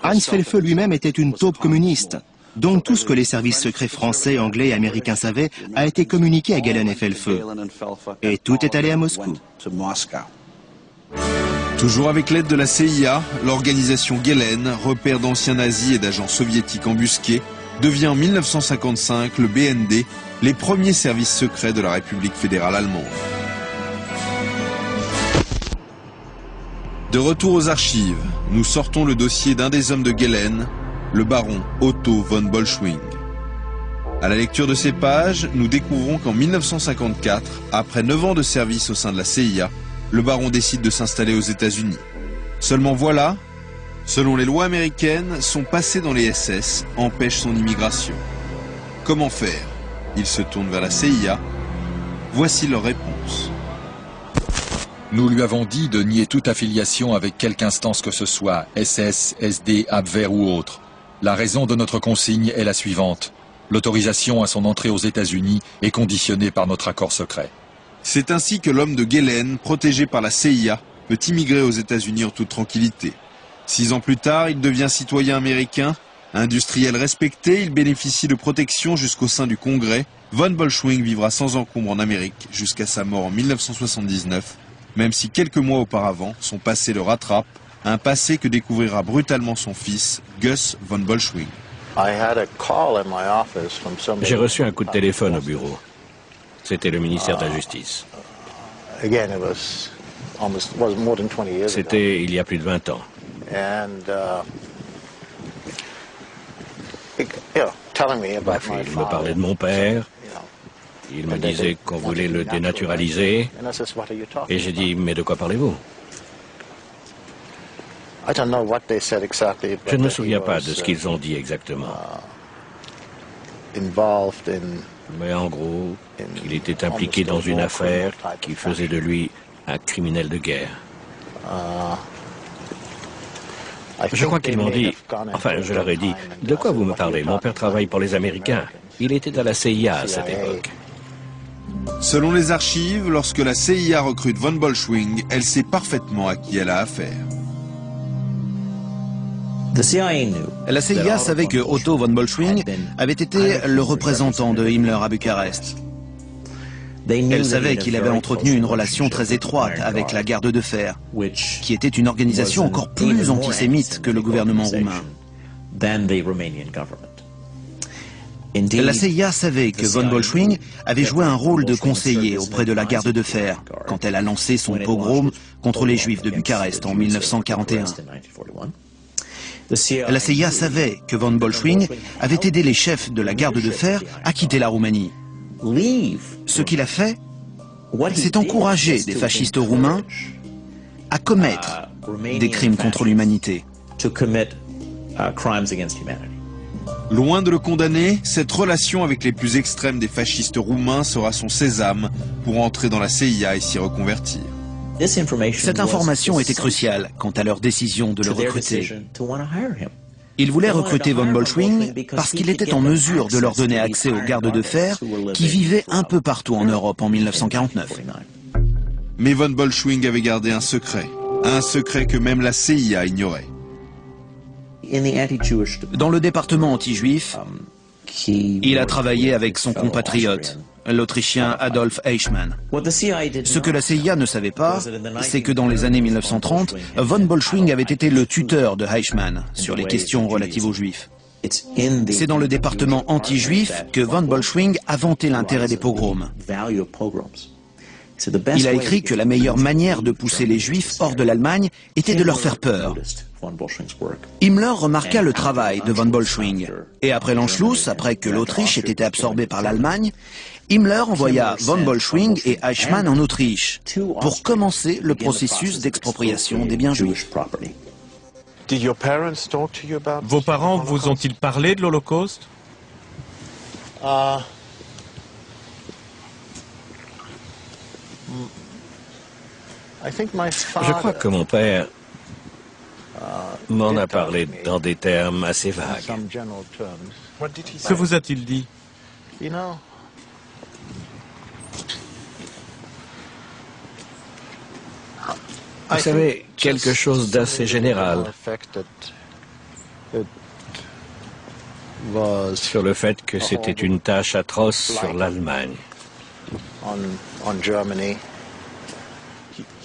Hans Felfer lui-même était une taupe communiste. Donc tout ce que les services secrets français, anglais et américains savaient a été communiqué à Gehlen et Felfer. Et tout est allé à Moscou. Toujours avec l'aide de la CIA, l'organisation Gehlen, repère d'anciens nazis et d'agents soviétiques embusqués, devient en 1955 le BND, les premiers services secrets de la République fédérale allemande. De retour aux archives, nous sortons le dossier d'un des hommes de Gehlen, le baron Otto von Bolschwing. À la lecture de ces pages, nous découvrons qu'en 1954, après 9 ans de service au sein de la CIA, le baron décide de s'installer aux États-Unis. Seulement voilà, selon les lois américaines, son passé dans les SS empêche son immigration. Comment faire? Il se tourne vers la CIA. Voici leur réponse. Nous lui avons dit de nier toute affiliation avec quelque instance que ce soit, SS, SD, Abwehr ou autre. La raison de notre consigne est la suivante. L'autorisation à son entrée aux États-Unis est conditionnée par notre accord secret. C'est ainsi que l'homme de Gehlen, protégé par la CIA, peut immigrer aux États-Unis en toute tranquillité. 6 ans plus tard, il devient citoyen américain. Industriel respecté, il bénéficie de protection jusqu'au sein du Congrès. Von Bolschwing vivra sans encombre en Amérique jusqu'à sa mort en 1979, même si quelques mois auparavant, son passé le rattrape, un passé que découvrira brutalement son fils, Gus von Bolschwing. J'ai reçu un coup de téléphone au bureau. C'était le ministère de la Justice. C'était il y a plus de 20 ans. Bref, il me parlait de mon père. Il me disait qu'on voulait le dénaturaliser. Et j'ai dit, mais de quoi parlez-vous? Je ne me souviens pas de ce qu'ils ont dit exactement. Mais en gros, il était impliqué dans une affaire qui faisait de lui un criminel de guerre. Je crois qu'ils m'ont dit, enfin je leur ai dit, de quoi vous me parlez? Mon père travaille pour les Américains. Il était à la CIA à cette époque. Selon les archives, lorsque la CIA recrute von Bolschwing, elle sait parfaitement à qui elle a affaire. La CIA savait que Otto von Bolschwing avait été le représentant de Himmler à Bucarest. Elle savait qu'il avait entretenu une relation très étroite avec la Garde de Fer, qui était une organisation encore plus antisémite que le gouvernement roumain. La CIA savait que von Bolschwing avait joué un rôle de conseiller auprès de la Garde de Fer quand elle a lancé son pogrom contre les Juifs de Bucarest en 1941. La CIA savait que von Bolschwing avait aidé les chefs de la Garde de Fer à quitter la Roumanie. Ce qu'il a fait, c'est encourager des fascistes roumains à commettre des crimes contre l'humanité. Loin de le condamner, cette relation avec les plus extrêmes des fascistes roumains sera son sésame pour entrer dans la CIA et s'y reconvertir. Cette information était cruciale quant à leur décision de le recruter. Il voulait recruter von Bolschwing parce qu'il était en mesure de leur donner accès aux gardes de fer qui vivaient un peu partout en Europe en 1949. Mais von Bolschwing avait gardé un secret que même la CIA ignorait. Dans le département anti-juif, il a travaillé avec son compatriote, l'Autrichien Adolf Eichmann. Ce que la CIA ne savait pas, c'est que dans les années 1930, von Bolschwing avait été le tuteur de Eichmann sur les questions relatives aux Juifs. C'est dans le département anti-juif que von Bolschwing a vanté l'intérêt des pogroms. Il a écrit que la meilleure manière de pousser les Juifs hors de l'Allemagne était de leur faire peur. Himmler remarqua le travail de von Bolschwing, et après l'Anschluss, après que l'Autriche ait été absorbée par l'Allemagne, Himmler envoya von Bolschwing et Eichmann en Autriche pour commencer le processus d'expropriation des biens juifs. Vos parents vous ont-ils parlé de l'Holocauste? Je crois que mon père m'en a parlé dans des termes assez vagues. Que vous a-t-il dit? Vous savez, quelque chose d'assez général sur le fait que c'était une tâche atroce sur l'Allemagne.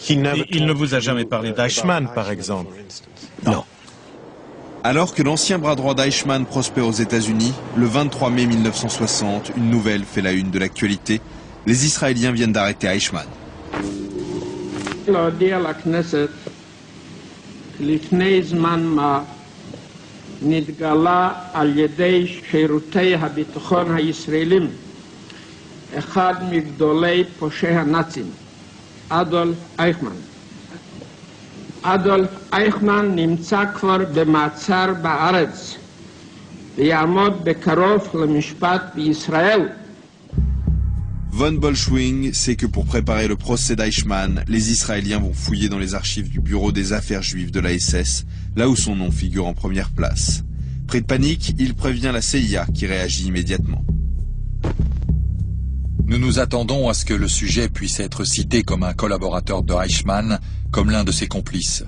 Il ne vous a jamais parlé d'Eichmann, par exemple? Non. Alors que l'ancien bras droit d'Eichmann prospère aux États-Unis, le 23 mai 1960, une nouvelle fait la une de l'actualité. Les Israéliens viennent d'arrêter Eichmann. Adolf Eichmann. Adolf Eichmann נמצא כבר במעצר בארץ ויעמוד בקרוב למשפט בישראל. Von Bolschwing sait que pour préparer le procès d'Eichmann, les Israéliens vont fouiller dans les archives du Bureau des Affaires Juives de la SS, là où son nom figure en première place. Pris de panique, il prévient la CIA qui réagit immédiatement. Nous nous attendons à ce que le sujet puisse être cité comme un collaborateur de Eichmann, comme l'un de ses complices.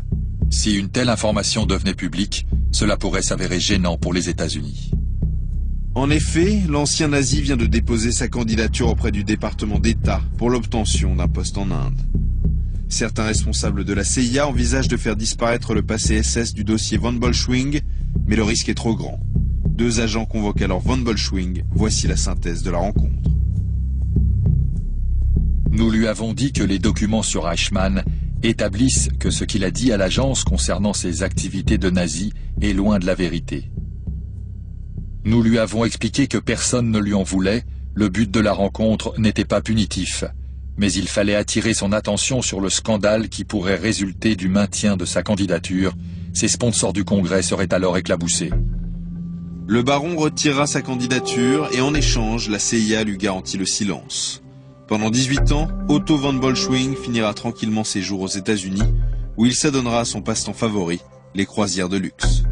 Si une telle information devenait publique, cela pourrait s'avérer gênant pour les États-Unis. En effet, l'ancien nazi vient de déposer sa candidature auprès du département d'État pour l'obtention d'un poste en Inde. Certains responsables de la CIA envisagent de faire disparaître le passé SS du dossier von Bolschwing, mais le risque est trop grand. 2 agents convoquent alors von Bolschwing. Voici la synthèse de la rencontre. Nous lui avons dit que les documents sur Eichmann établissent que ce qu'il a dit à l'agence concernant ses activités de nazi est loin de la vérité. Nous lui avons expliqué que personne ne lui en voulait, le but de la rencontre n'était pas punitif, mais il fallait attirer son attention sur le scandale qui pourrait résulter du maintien de sa candidature. Ses sponsors du Congrès seraient alors éclaboussés. Le baron retirera sa candidature et en échange, la CIA lui garantit le silence. Pendant 18 ans, Otto von Bolschwing finira tranquillement ses jours aux États-Unis, où il s'adonnera à son passe-temps favori, les croisières de luxe.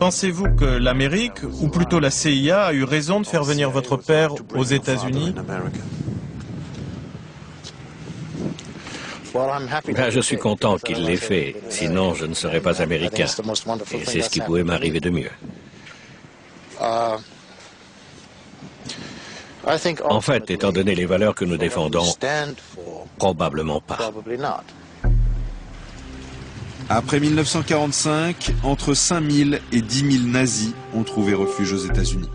Pensez-vous que l'Amérique, ou plutôt la CIA, a eu raison de faire venir votre père aux États-Unis? Je suis content qu'il l'ait fait, sinon je ne serais pas américain. Et c'est ce qui pouvait m'arriver de mieux. En fait, étant donné les valeurs que nous défendons, probablement pas. Après 1945, entre 5000 et 10 000 nazis ont trouvé refuge aux États-Unis.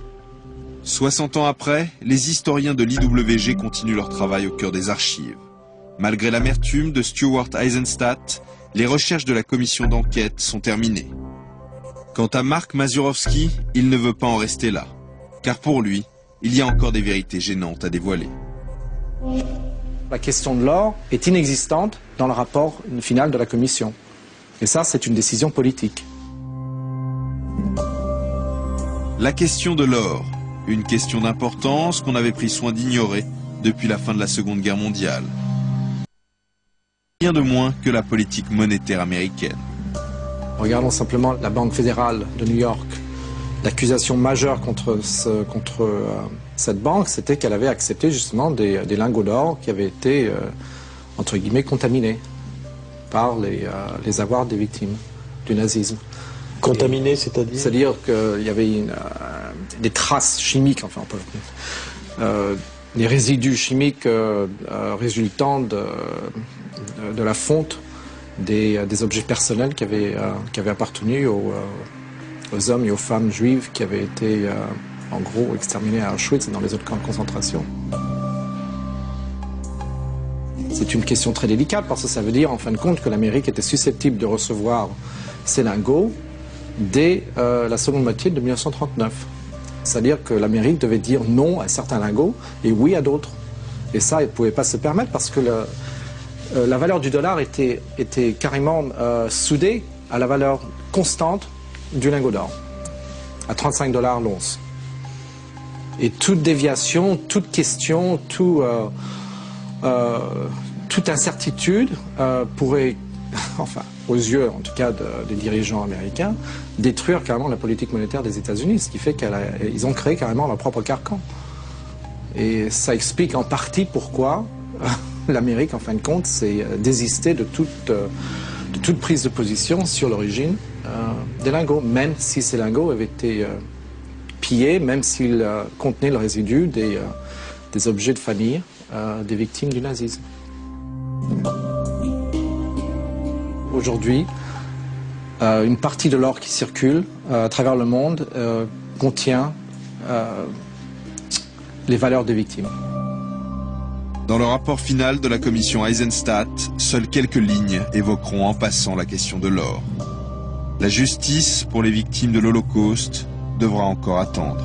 60 ans après, les historiens de l'IWG continuent leur travail au cœur des archives. Malgré l'amertume de Stuart Eisenstadt, les recherches de la commission d'enquête sont terminées. Quant à Mark Mazurowski, il ne veut pas en rester là, car pour lui, il y a encore des vérités gênantes à dévoiler. La question de l'or est inexistante dans le rapport final de la commission. Et ça, c'est une décision politique. La question de l'or, une question d'importance qu'on avait pris soin d'ignorer depuis la fin de la Seconde Guerre mondiale. Rien de moins que la politique monétaire américaine. Regardons simplement la Banque fédérale de New York. L'accusation majeure contre cette banque, c'était qu'elle avait accepté justement des lingots d'or qui avaient été, entre guillemets, contaminés par les avoirs des victimes du nazisme. Contaminés, c'est-à-dire? C'est-à-dire qu'il y avait des traces chimiques, enfin, des résidus chimiques résultant de la fonte des objets personnels qui avaient appartenu aux hommes et aux femmes juives qui avaient été, en gros, exterminés à Auschwitz et dans les autres camps de concentration. C'est une question très délicate parce que ça veut dire, en fin de compte, que l'Amérique était susceptible de recevoir ces lingots dès la seconde moitié de 1939. C'est-à-dire que l'Amérique devait dire non à certains lingots et oui à d'autres. Et ça, elle ne pouvait pas se permettre parce que la valeur du dollar était carrément soudée à la valeur constante du lingot d'or, à 35 $ l'once. Et toute déviation, toute question, toute incertitude pourrait, enfin, aux yeux en tout cas des dirigeants américains, détruire carrément la politique monétaire des États-Unis, ce qui fait qu'ils ont créé carrément leur propre carcan. Et ça explique en partie pourquoi l'Amérique, en fin de compte, s'est désistée de toute prise de position sur l'origine des lingots, même si ces lingots avaient été pillés, même s'ils contenaient le résidu des objets de famille des victimes du nazisme. Aujourd'hui, une partie de l'or qui circule à travers le monde contient les valeurs des victimes. Dans le rapport final de la commission Eisenstadt, seules quelques lignes évoqueront en passant la question de l'or. La justice pour les victimes de l'Holocauste devra encore attendre.